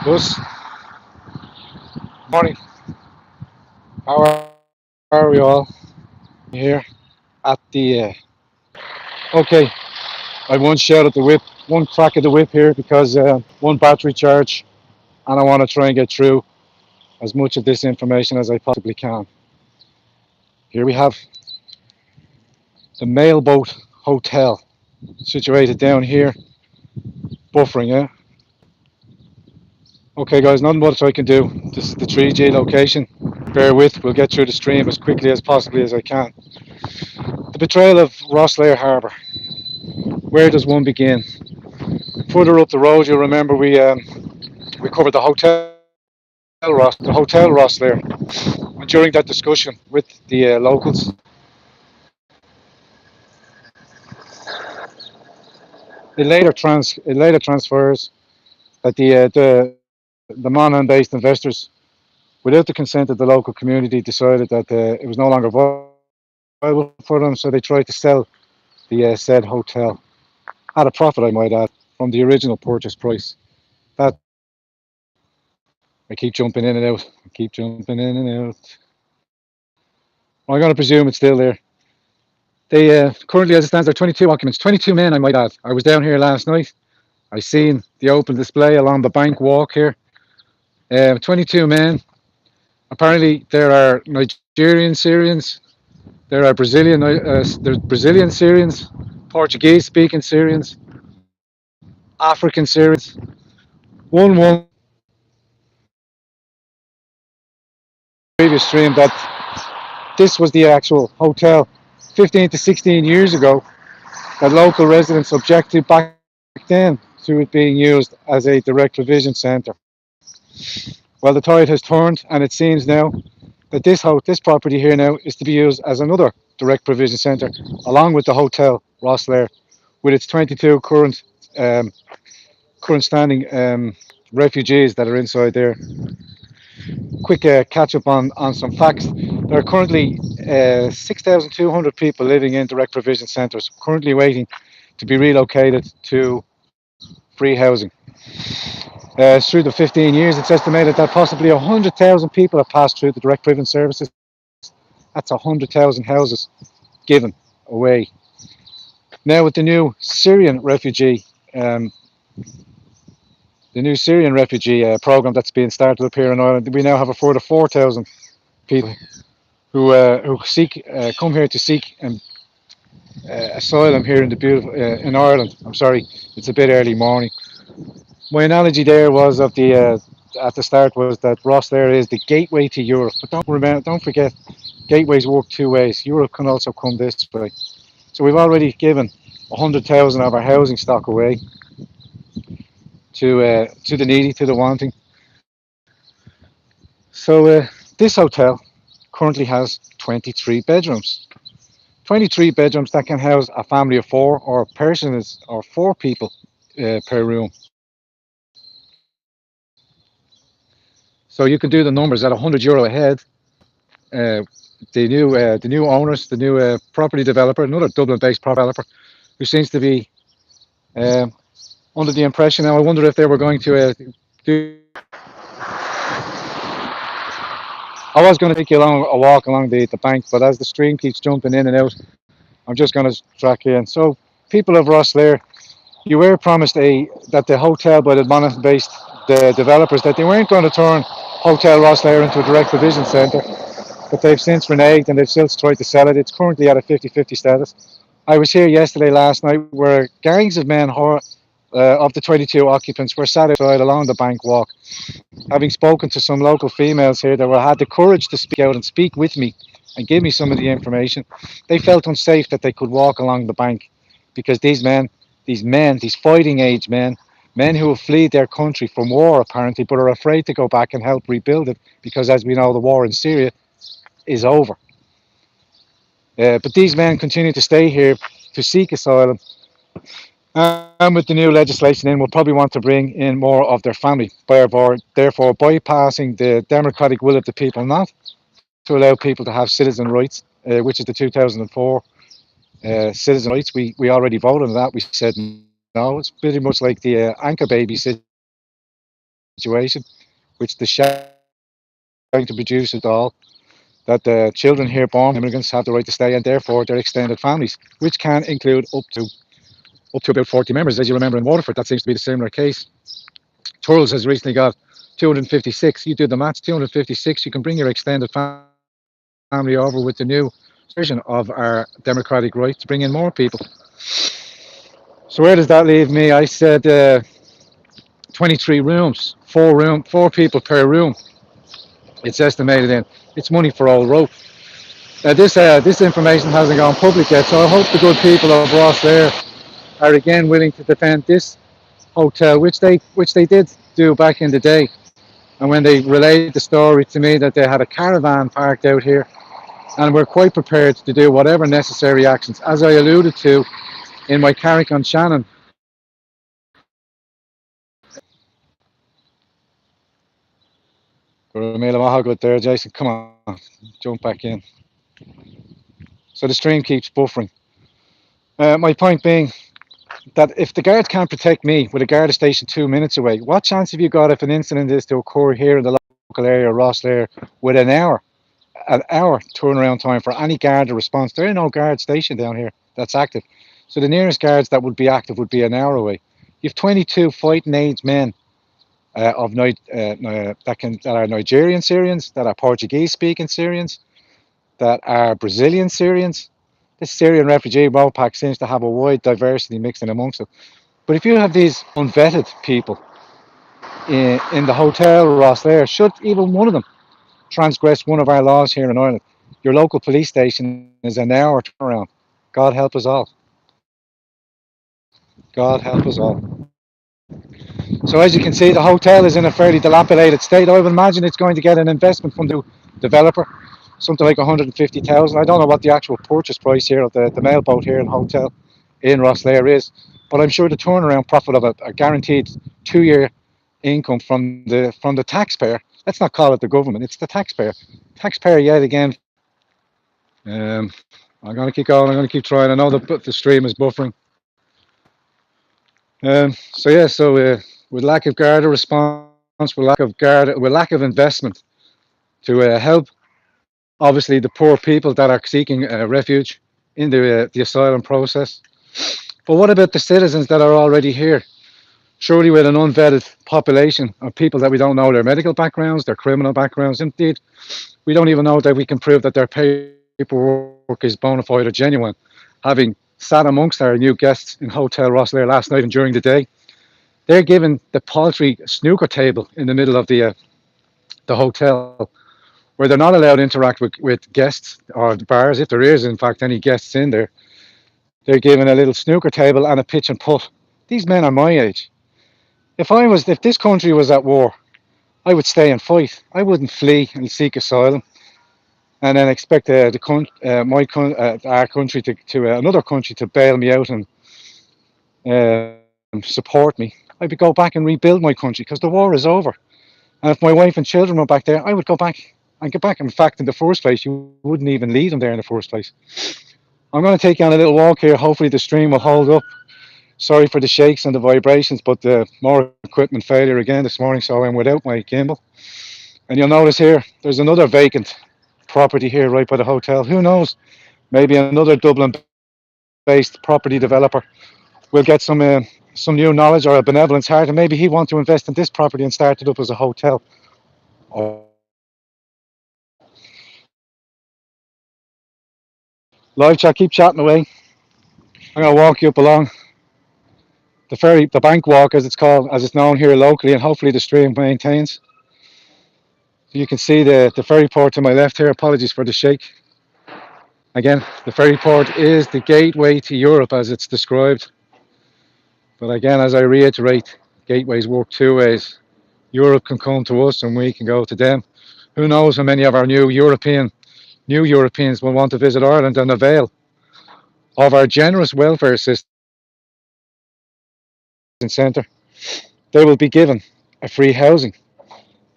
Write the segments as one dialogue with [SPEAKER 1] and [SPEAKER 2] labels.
[SPEAKER 1] Gus, morning. How are we all here at the? Okay, I one shot at the whip, one crack at the whip here because one battery charge, and I want to try and get through as much of this information as I possibly can. Here we have the Mailboat Hotel, situated down here, buffering. Yeah. Okay, guys, not much I can do. This is the 3G location. Bear with, we'll get through the stream as quickly as possibly as I can. The betrayal of Rosslare Harbour. Where does one begin? Further up the road, you'll remember we covered the Hotel Rosslare, and during that discussion with the locals, it later transfers that the Monaghan-based investors, without the consent of the local community, decided that it was no longer viable for them, so they tried to sell the said hotel at a profit, I might add, from the original purchase price. That I keep jumping in and out. I keep jumping in and out. I'm going to presume it's still there. They currently, as it stands, there are 22 occupants, 22 men, I might add. I was down here last night. I seen the open display along the bank walk here. 22 men. Apparently, there are Nigerian Syrians. There are there's Brazilian Syrians, Portuguese-speaking Syrians, African Syrians. One woman previous stream that this was the actual hotel 15 to 16 years ago that local residents objected back then to it being used as a direct provision centre. Well, the tide has turned, and it seems now that this property here now is to be used as another direct provision centre, along with the hotel Rosslare, with its 22 um, current standing refugees that are inside there. Quick catch up on some facts. There are currently 6,200 people living in direct provision centres, currently waiting to be relocated to free housing. Through the 15 years, it's estimated that possibly 100,000 people have passed through the direct provision services. That's 100,000 houses given away. Now, with um, the new Syrian refugee program that's being started up here in Ireland, we now have a further 4,000 people who come here to seek asylum here in the beautiful in Ireland. I'm sorry, it's a bit early morning. My analogy there was of the at the start was that Rosslare is the gateway to Europe. But don't forget, gateways work two ways. Europe can also come this way. So we've already given 100,000 of our housing stock away to the needy, to the wanting. So this hotel currently has 23 bedrooms. 23 bedrooms that can house a family of four or four people per room. So you can do the numbers at €100 a head. Uh, the new owners, the new property developer, another Dublin-based property developer, who seems to be um, under the impression. Now I wonder if they were going to do. I was going to take you along a walk along the bank, but as the stream keeps jumping in and out, I'm just going to track in. So, people of Rosslare, you were promised that the hotel by the Monaghan-based the developers that they weren't going to turn Hotel Rosslare into a direct provision centre, but they've since reneged and they've since tried to sell it. It's currently at a 50-50 status. I was here last night, where gangs of men of the 22 occupants were sat outside along the bank walk. Having spoken to some local females here that had the courage to speak out and speak with me and give me some of the information, they felt unsafe that they could walk along the bank because these fighting age men who have fled their country from war apparently, but are afraid to go back and help rebuild it because, as we know, the war in Syria is over. But these men continue to stay here to seek asylum. And with the new legislation in, we'll probably want to bring in more of their family, therefore bypassing the democratic will of the people, not to allow people to have citizen rights, which is the 2004 citizen rights. We already voted on that. We said no. It's pretty much like the anchor baby situation, which the Shank to produce it all, that the children here born from immigrants have the right to stay, and therefore their extended families, which can include up to about 40 members. As you remember in Waterford, that seems to be the similar case. Turles has recently got 256. You do the maths, 256. You can bring your extended family over with the new version of our democratic right to bring in more people. So where does that leave me? I said 23 rooms, four people per room. It's estimated in. It's money for all rope. This information hasn't gone public yet, so I hope the good people of Rosslare are again willing to defend this hotel, which they did do back in the day. And when they relayed the story to me that they had a caravan parked out here, and were quite prepared to do whatever necessary actions, as I alluded to in my Carrick on Shannon. Good there, Jason. Come on, jump back in. So the stream keeps buffering. My point being that if the guards can't protect me with a guard station 2 minutes away, what chance have you got if an incident is to occur here in the local area, Rosslare, with an hour turnaround time for any guard or response? There are no guard station down here that's active. So the nearest guards that would be active would be an hour away. You've 22 fighting age men that are Nigerian Syrians, that are Portuguese speaking Syrians, that are Brazilian Syrians. This Syrian refugee road pack seems to have a wide diversity mixed in amongst them. But if you have these unvetted people in the hotel Rosslare, should even one of them transgress one of our laws here in Ireland, your local police station is an hour turnaround. God help us all. God help us all. So as you can see, the hotel is in a fairly dilapidated state. I would imagine it's going to get an investment from the developer, something like 150,000. I don't know what the actual purchase price here of the mailboat here in hotel in Rosslare is, but I'm sure the turnaround profit of a guaranteed 2 year income from the taxpayer. Let's not call it the government; it's the taxpayer. Taxpayer yet again. Um, I'm going to keep going. I'm going to keep trying. I know the stream is buffering. So with lack of guard response, with lack of investment to help, obviously the poor people that are seeking refuge in the asylum process. But what about the citizens that are already here? Surely, with an unvetted population of people that we don't know their medical backgrounds, their criminal backgrounds, indeed, we don't even know that we can prove that their paperwork is bona fide or genuine. Having sat amongst our new guests in Hotel Rosslare last night and during the day, they're given the paltry snooker table in the middle of the hotel, where they're not allowed to interact with guests or the bars, if there is in fact any guests in there. They're given a little snooker table and a pitch and putt. These men are my age. If this country was at war, I would stay and fight. I wouldn't flee and seek asylum and then expect our country to another country to bail me out and support me. I'd go back and rebuild my country because the war is over. And if my wife and children were back there, I would go back and get back. In fact, in the first place, you wouldn't even leave them there in the first place. I'm going to take you on a little walk here. Hopefully, the stream will hold up. Sorry for the shakes and the vibrations, but the more equipment failure again this morning, so I'm without my gimbal. And you'll notice here, there's another vacant property here right by the hotel. Who knows? Maybe another Dublin-based property developer will get some new knowledge or a benevolence heart, and maybe he wants to invest in this property and start it up as a hotel. Live chat, keep chatting away. I'm gonna walk you up along the bank walk, as it's called, as it's known here locally, and hopefully the stream maintains. You can see the ferry port to my left here. Apologies for the shake. Again, the ferry port is the gateway to Europe as it's described. But again, as I reiterate, gateways work two ways. Europe can come to us and we can go to them. Who knows how many of our new Europeans will want to visit Ireland and avail of our generous welfare assistance centre. They will be given a free housing,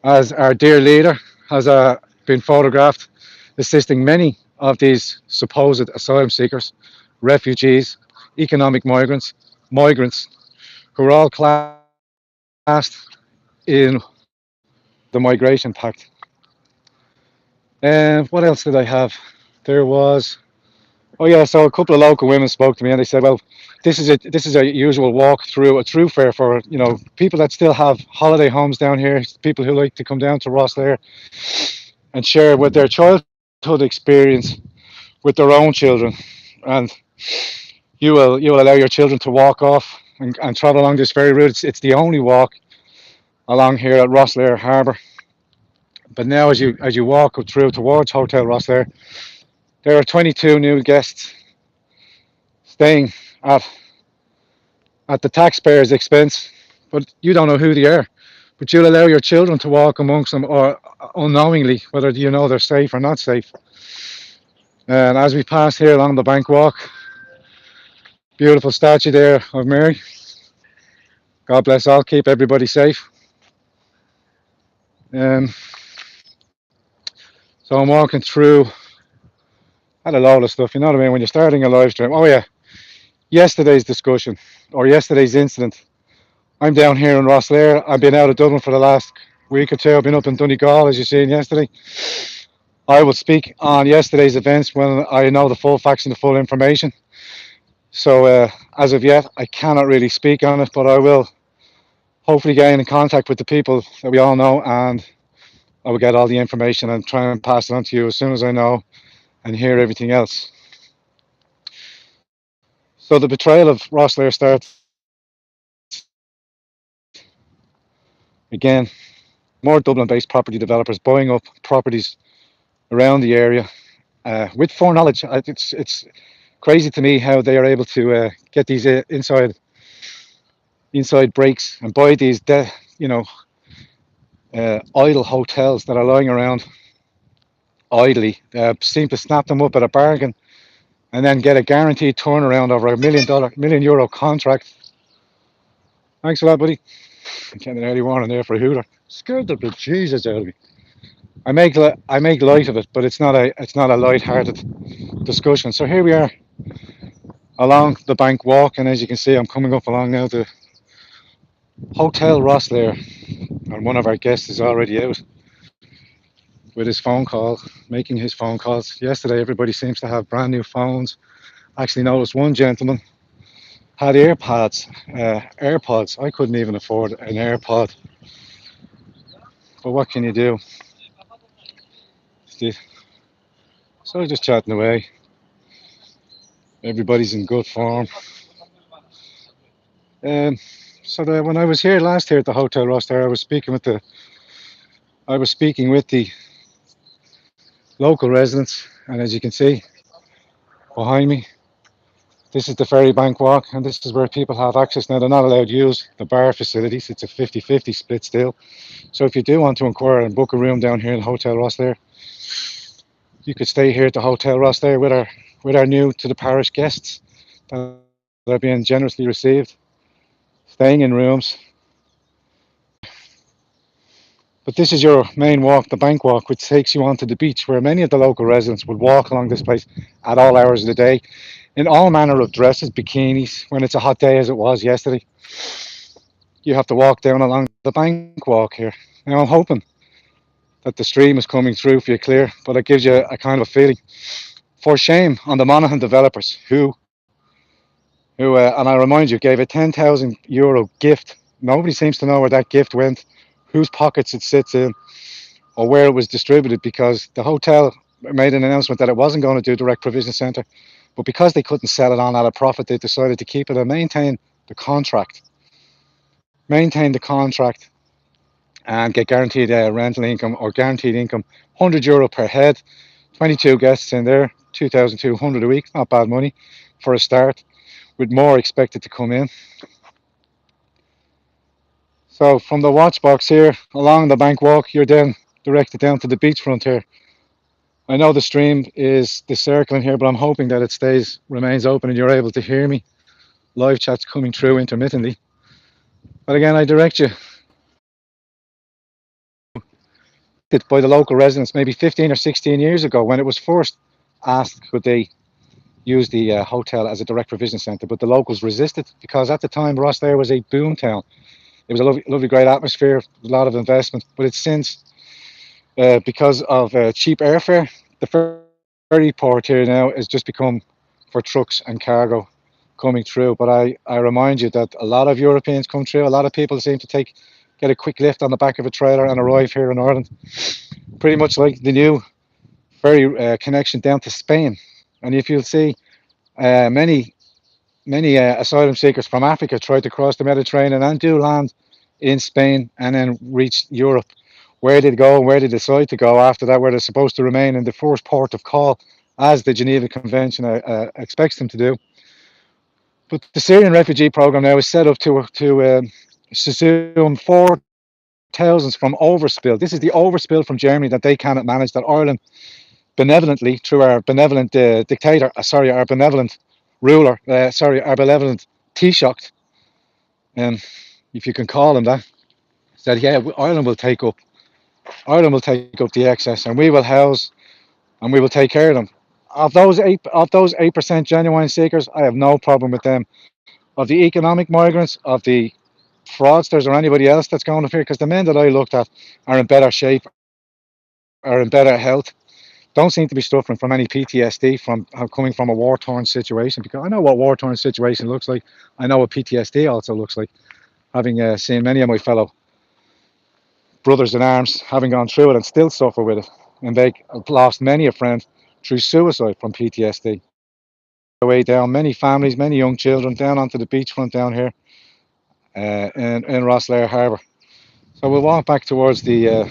[SPEAKER 1] as our dear leader has been photographed assisting many of these supposed asylum seekers, refugees, economic migrants who are all classed in the migration pact. And what else did I have? There was, oh yeah, so a couple of local women spoke to me and they said, well, this is a usual walk through a thoroughfare for people that still have holiday homes down here, people who like to come down to Rosslare and share with their childhood experience with their own children, and you will allow your children to walk off and travel along this ferry route. It's the only walk along here at Rosslare Harbour. But now, as you walk through towards Hotel Rosslare, there are 22 new guests staying at at the taxpayers' expense, but you don't know who they are. But you'll allow your children to walk amongst them, or unknowingly, whether you know they're safe or not safe. And as we pass here along the bank walk, beautiful statue there of Mary. God bless all, keep everybody safe. Um, so I'm walking through, had a load of stuff, you know what I mean, when you're starting a live stream. Oh yeah, yesterday's discussion, or yesterday's incident. I'm down here in Rosslare. I've been out of Dublin for the last week or two. I've been up in Donegal, as you seen yesterday. I will speak on yesterday's events when I know the full facts and the full information. So as of yet, I cannot really speak on it, but I will hopefully get in contact with the people that we all know, and I will get all the information and try and pass it on to you as soon as I know and hear everything else. So the betrayal of Rosslare starts again. More Dublin-based property developers buying up properties around the area with foreknowledge. It's crazy to me how they are able to get these inside breaks and buy these idle hotels that are lying around idly. Seem to snap them up at a bargain and then get a guaranteed turnaround over a million euro contract. Thanks a lot, buddy. I'm getting an early warning there for a hooter. Scared the Jesus out of me. I make light of it, but it's not a light-hearted discussion. So here we are along the bank walk, and as you can see, I'm coming up along now the Hotel Rosslare, and one of our guests is already out with his phone call, making his phone calls. Yesterday, everybody seems to have brand new phones. Actually, noticed one gentleman had AirPods. I couldn't even afford an AirPod, but what can you do? So just chatting away. Everybody's in good form. Um, when I was here last year at the Hotel Roster, I was speaking with the local residents, and as you can see behind me, this is the Ferry Bank Walk, and this is where people have access. Now, they're not allowed to use the bar facilities. It's a 50-50 split still. So if you do want to inquire and book a room down here in Hotel Rosslare, you could stay here at the Hotel Rosslare with our new to the parish guests that are being generously received, staying in rooms. But this is your main walk, the bank walk, which takes you onto the beach, where many of the local residents would walk along this place at all hours of the day in all manner of dresses, bikinis, when it's a hot day as it was yesterday. You have to walk down along the bank walk here. Now, I'm hoping that the stream is coming through for you clear, but it gives you a kind of a feeling. For shame on the Monaghan developers who and I remind you, gave a €10,000 gift. Nobody seems to know where that gift went, whose pockets it sits in, or where it was distributed, because the hotel made an announcement that it wasn't going to do direct provision centre, but because they couldn't sell it on at a profit, they decided to keep it and the contract, maintain the contract, and get guaranteed rental income or guaranteed income, €100 per head, 22 guests in there, 2,200 a week, not bad money for a start, with more expected to come in. So from the watch box here along the bank walk, you're then directed down to the beachfront here. I know the stream is the circling here, but I'm hoping that remains open and you're able to hear me. Live chats coming through intermittently. But again, I direct you by the local residents maybe 15 or 16 years ago when it was first asked could they use the hotel as a direct provision centre, but the locals resisted because at the time Rosslare was a boom town. It was a lovely, great atmosphere, a lot of investment. But it's since, because of cheap airfare, the ferry port here now has just become for trucks and cargo coming through. But I remind you that a lot of Europeans come through. A lot of people seem to get a quick lift on the back of a trailer and arrive here in Ireland. Pretty much like the new ferry connection down to Spain. And if you'll see, many asylum seekers from Africa try to cross the Mediterranean and do land in Spain and then reach Europe. Where they go and where they decide to go after that, where they're supposed to remain in the first port of call, as the Geneva Convention expects them to do. But the Syrian refugee program now is set up to assume 4,000 from overspill. This is the overspill from Germany that they cannot manage, that Ireland benevolently, through our benevolent dictator, our benevolent ruler, our benevolent Taoiseach, um, if you can call him that, said, yeah, Ireland will take up the excess, and we will house and we will take care of them. Of those 8% genuine seekers, I have no problem with them. Of the economic migrants, of the fraudsters, or anybody else that's going up here, because the men that I looked at are in better shape, are in better health, don't seem to be suffering from any PTSD from coming from a war-torn situation. Because I know what war-torn situation looks like. I know what PTSD also looks like. Having seen many of my fellow brothers in arms having gone through it and still suffer with it, and they have lost many a friend through suicide from PTSD. The way down, many families, many young children down onto the beachfront down here in Rosslare Harbour. So we'll walk back towards the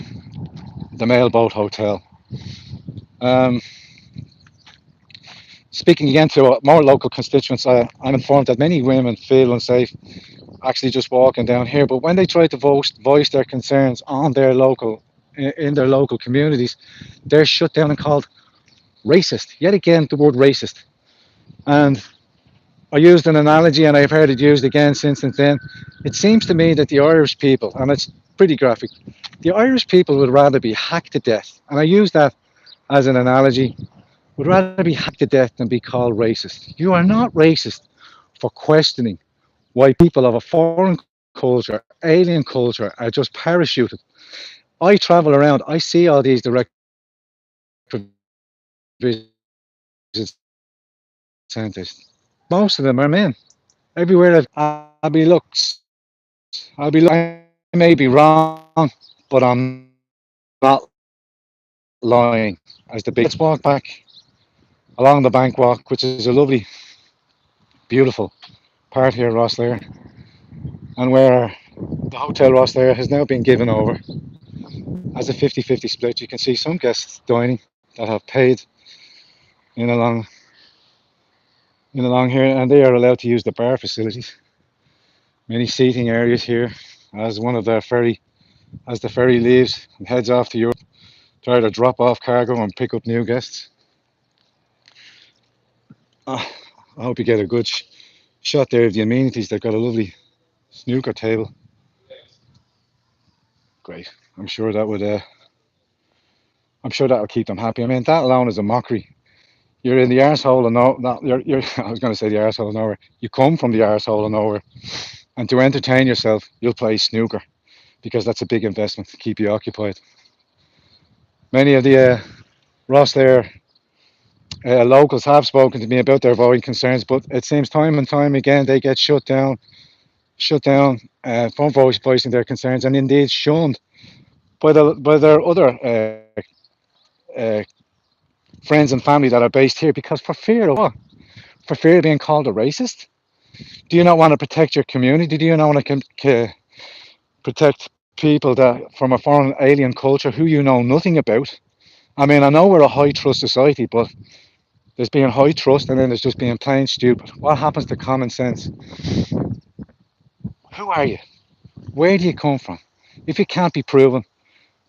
[SPEAKER 1] Mailboat Hotel. Um, Speaking again to more local constituents, I'm informed that many women feel unsafe actually just walking down here. But when they try to voice their concerns on their local in their local communities, they're shut down and called racist. Yet again, the word racist. And I used an analogy, and I've heard it used again since and then. It seems to me that the Irish people, and it's pretty graphic, the Irish people would rather be hacked to death. And I use that as an analogy. Would rather be hacked to death than be called racist. You are not racist for questioning why people of a foreign culture, alien culture, are just parachuted. I travel around, I see all these direct provision centres. Most of them are men. Everywhere I'll be I may be wrong, but I'm not lying, as the big book says. Let's walk back along the bank walk, which is a lovely, beautiful part here in Rosslare, and where the Hotel Rosslare has now been given over as a 50-50 split. You can see some guests dining that have paid in along here, and they are allowed to use the bar facilities. Many seating areas here as the ferry leaves and heads off to Europe to either drop off cargo and pick up new guests. Ah, I hope you get a good shot there of the amenities. They've got a lovely snooker table. Great. I'm sure that would. I'm sure that will keep them happy. I mean, that alone is a mockery. You're in the arsehole of no, not you're. I was going to say the arsehole of nowhere. You come from the arsehole of nowhere, and to entertain yourself, you'll play snooker because that's a big investment to keep you occupied. Many of the Rosslare locals have spoken to me about their voting concerns, but it seems time and time again they get shut down from voicing their concerns, and indeed shunned by their other uh, friends and family that are based here, because for fear of what? For fear of being called a racist? Do you not want to protect your community? Do you not want to protect people that from a foreign alien culture who you know nothing about? I mean, I know we're a high trust society, but there's being high trust and then there's just being plain stupid. What happens to common sense? Who are you? Where do you come from? If it can't be proven,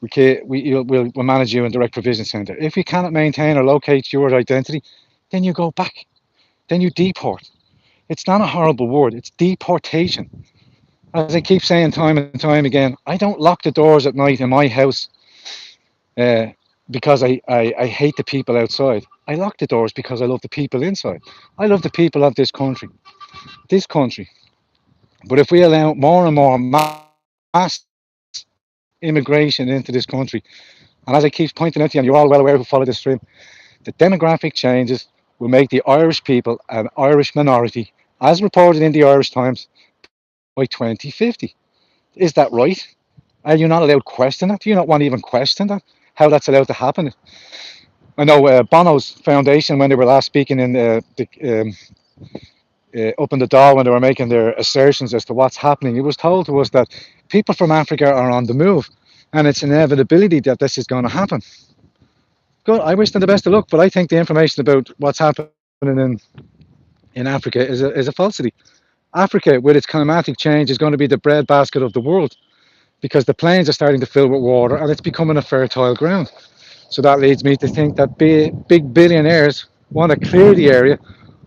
[SPEAKER 1] we'll manage you in direct provision centre. If you cannot maintain or locate your identity, then you go back. Then you deport. It's not a horrible word. It's deportation. As I keep saying time and time again, I don't lock the doors at night in my house uh, because I hate the people outside. I lock the doors because I love the people inside. I love the people of this country. This country. But if we allow more and more mass mass immigration into this country. And as I keep pointing out to you, and you're all well aware who follow this stream, the demographic changes will make the Irish people an Irish minority, as reported in the Irish Times, by 2050. Is that right? Are you not allowed to question that? Do you not want to even question that? How that's allowed to happen? I know Bono's foundation, when they were last speaking in up in the Dáil, when they were making their assertions as to what's happening, it was told to us that people from Africa are on the move, and it's an inevitability that this is going to happen. Good. I wish them the best of luck, but I think the information about what's happening in Africa is a falsity. Africa, with its climatic change, is going to be the breadbasket of the world because the plains are starting to fill with water and it's becoming a fertile ground. So that leads me to think that big billionaires want to clear the area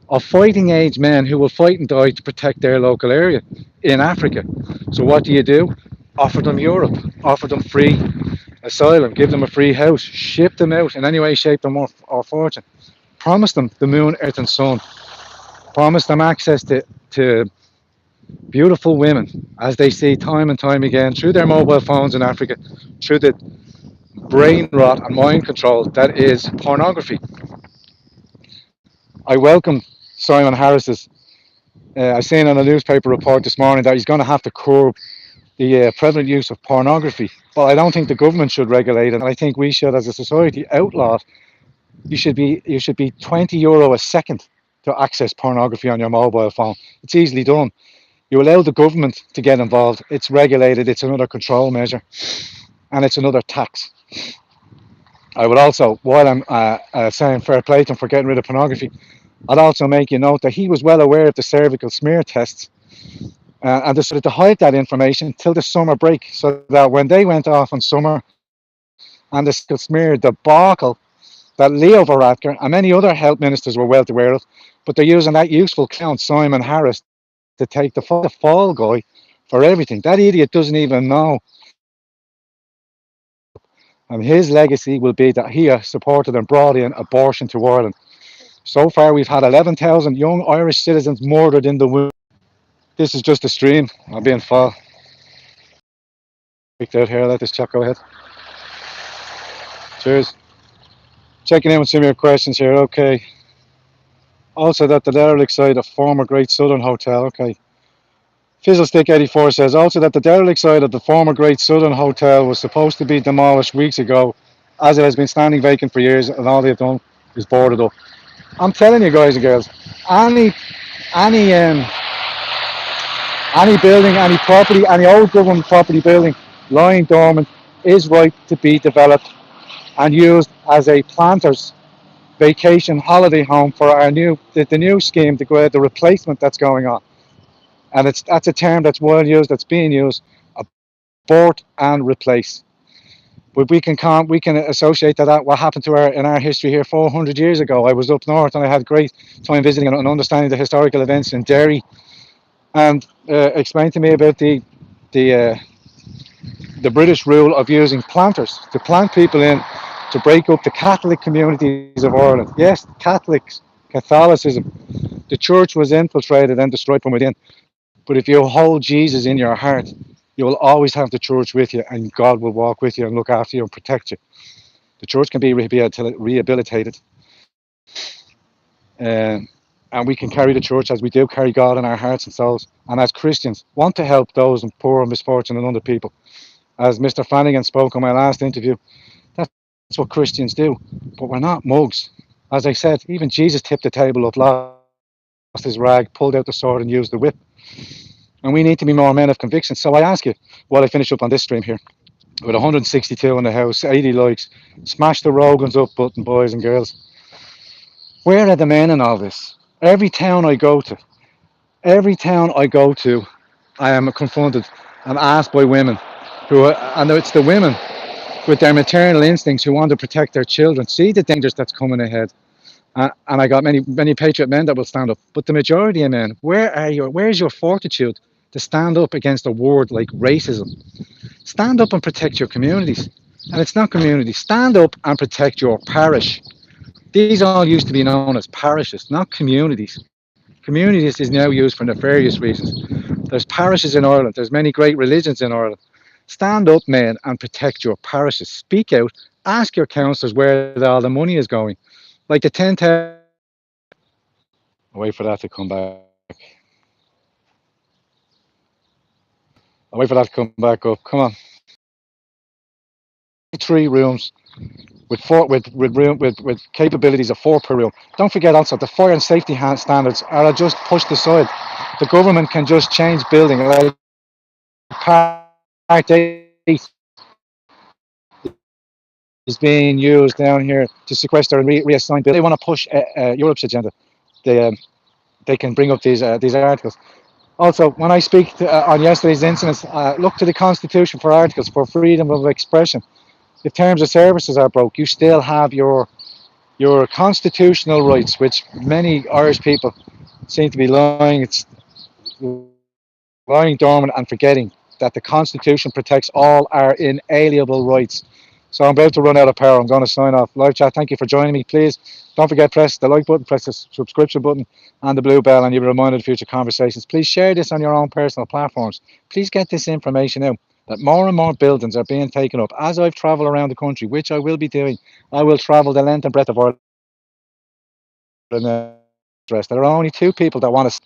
[SPEAKER 1] of fighting age men who will fight and die to protect their local area in Africa. So what do? Offer them Europe, offer them free asylum, give them a free house, ship them out in any way, shape, or fortune. Promise them the moon, earth, and sun. Promise them access to beautiful women, as they see time and time again through their mobile phones in Africa, through the brain rot and mind control that is pornography. I welcome Simon Harris's. I seen on a newspaper report this morning that he's going to have to curb the prevalent use of pornography. But I don't think the government should regulate it. I think we should, as a society, outlaw it. You should be €20 a second to access pornography on your mobile phone. It's easily done. You allow the government to get involved. It's regulated. It's another control measure, and it's another tax. I would also, while I'm saying fair play to him for getting rid of pornography, I'd also make you note that he was well aware of the cervical smear tests and decided to hide that information till the summer break, so that when they went off in summer and the cervical smear debacle that Leo Varadkar and many other health ministers were well aware of, but they're using that useful clown Simon Harris to take the fall guy for everything. That idiot doesn't even know that abortion is illegal. And his legacy will be that he supported and brought in abortion to Ireland. So far, we've had 11,000 young Irish citizens murdered in the womb. This is just a stream. I'm being fall. Picked out here. Let this chat go ahead. Cheers. Checking in with some of your questions here. Okay. Also, that the derelict site of former Great Southern Hotel. Okay. Fizzlestick84 says also that the derelict site of the former Great Southern Hotel was supposed to be demolished weeks ago, as it has been standing vacant for years, and all they've done is boarded up. I'm telling you, guys and girls, any any um, any building, any property, any old government property building lying dormant is right to be developed and used as a planters vacation holiday home for our the new scheme, the replacement that's going on. And that's a term that's well used, that's being used, abort and replace. But we can associate that what happened to our in our history here 400 years ago. I was up north and I had great time visiting and understanding the historical events in Derry, and explained to me about the uh, the British rule of using planters to plant people in to break up the Catholic communities of Ireland. Yes, Catholics, Catholicism. The church was infiltrated and destroyed from within. But if you hold Jesus in your heart, you will always have the church with you, and God will walk with you and look after you and protect you. The church can be rehabilitated, uh, and we can carry the church as we do carry God in our hearts and souls. And as Christians, want to help those in poor, misfortune, and under people. As Mr. Flanagan spoke on my last interview, that's what Christians do. But we're not mugs. As I said, even Jesus tipped the table up, lost his rag, pulled out the sword, and used the whip. And we need to be more men of conviction. So I ask you, while I finish up on this stream here, with 162 in the house, 80 likes, smash the Rogans up button, boys and girls. Where are the men in all this? Every town I go to, I am confronted and asked by women and it's the women with their maternal instincts who want to protect their children, see the dangers that's coming ahead. And I got many patriot men that will stand up. But the majority of men, where's your fortitude to stand up against a word like racism? Stand up and protect your communities. And it's not communities. Stand up and protect your parish. These all used to be known as parishes, not communities. Communities is now used for nefarious reasons. There's parishes in Ireland. There's many great religions in Ireland. Stand up, men, and protect your parishes. Speak out. Ask your councillors where all the money is going. Like the 10,000. I'll wait for that to come back. I'll wait for that to come back up. Come on. 3 rooms with with capabilities of 4 per room. Don't forget also the fire and safety standards are just pushed aside. The government can just change building. Like Part 8 is being used down here to sequester and reassign buildings. They want to push Europe's agenda. They they can bring up these articles. Also, when I speak on yesterday's incidents, look to the Constitution for articles for freedom of expression. If terms of services are broke, you still have your constitutional rights, which many Irish people seem to be lying dormant and forgetting that the Constitution protects all our inalienable rights. So I'm about to run out of power. I'm going to sign off. Live chat, thank you for joining me. Please don't forget, press the like button, press the subscription button and the blue bell, and you'll be reminded of future conversations. Please share this on your own personal platforms. Please get this information out that more and more buildings are being taken up. As I've travelled around the country, which I will be doing, I will travel the length and breadth of Ireland. There are only 2 people that want to